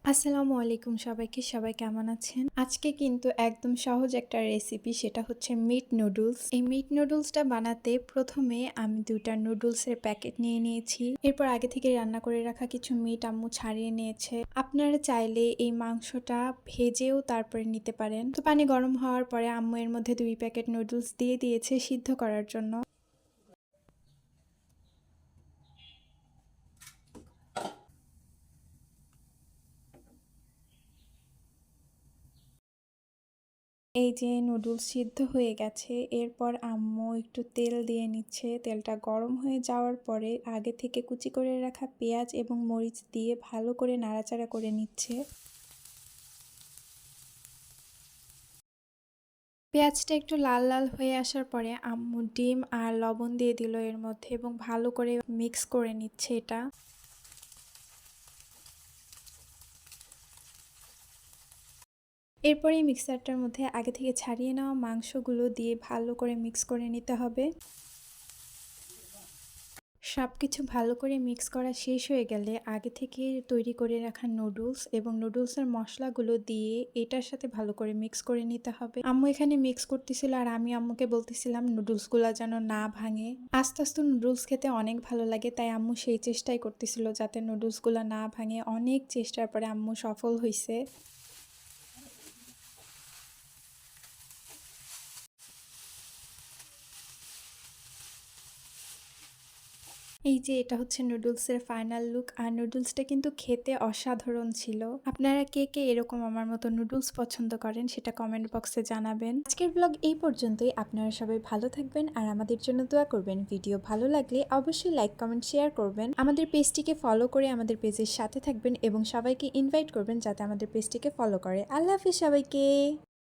আসসালামু আলাইকুম সবাইকে। সবাই কেমন আছেন? আজকে কিন্তু একদম সহজ একটা রেসিপি, সেটা হচ্ছে মিট নুডলস। এই মিট নুডলসটা বানাতে প্রথমে আমি ২ টা নুডলসের প্যাকেট নিয়ে নিয়েছি। এরপর আগে থেকে রান্না করে রাখা কিছু মিট আম্মু ছাড়িয়ে নিয়েছে। আপনারা চাইলে এই মাংসটা ভেজেও তারপরে নিতে পারেন। তো পানি গরম হওয়ার পরে আম্মু এর মধ্যে ২ প্যাকেট নুডলস দিয়ে দিয়েছে সিদ্ধ করার জন্য। এই যে নুডলস সিদ্ধ হয়ে গেছে, এরপর আম্মু একটু তেল দিয়ে নিচ্ছে। তেলটা গরম হয়ে যাওয়ার পরে আগে থেকে কুচি করে রাখা পেঁয়াজ এবং মরিচ দিয়ে ভালো করে নাড়াচাড়া করে নিচ্ছে। পেঁয়াজটা একটু লাল লাল হয়ে আসার পরে আম্মু ডিম আর লবণ দিয়ে দিল এর মধ্যে এবং ভালো করে মিক্স করে নিচ্ছে এটা। এরপর এই মিক্সারটার মধ্যে আগে থেকে ছাড়িয়ে নেওয়া মাংসগুলো দিয়ে ভালো করে মিক্স করে নিতে হবে। সবকিছু ভালো করে মিক্স করা শেষ হয়ে গেলে আগে থেকে তৈরি করে রাখা নুডলস এবং নুডলসের মশলাগুলো দিয়ে এটার সাথে ভালো করে মিক্স করে নিতে হবে। আম্মু এখানে মিক্স করতেছিল আর আমি আম্মুকে বলতেছিলাম নুডলসগুলো যেন না ভাঙে। আস্তে আস্তে নুডলস খেতে অনেক ভালো লাগে, তাই আম্মু সেই চেষ্টাই করতেছিল যাতে নুডলসগুলো না ভাঙে। অনেক চেষ্টার পরে আম্মু সফল হয়েছে। এই যে এটা হচ্ছে নুডলসের ফাইনাল লুক, আর নুডলসটা কিন্তু খেতে অসাধারণ ছিল। আপনারা কে কে এরকম আমার মতো নুডলস পছন্দ করেন সেটা কমেন্ট বক্সে জানাবেন। আজকের ব্লগ এই পর্যন্তই। আপনারা সবাই ভালো থাকবেন আর আমাদের জন্য দোয়া করবেন। ভিডিও ভালো লাগলে অবশ্যই লাইক কমেন্ট শেয়ার করবেন। আমাদের পেজটিকে ফলো করে আমাদের পেজের সাথে থাকবেন এবং সবাইকে ইনভাইট করবেন যাতে আমাদের পেজটিকে ফলো করে। আল্লাহ হাফিজ সবাইকে।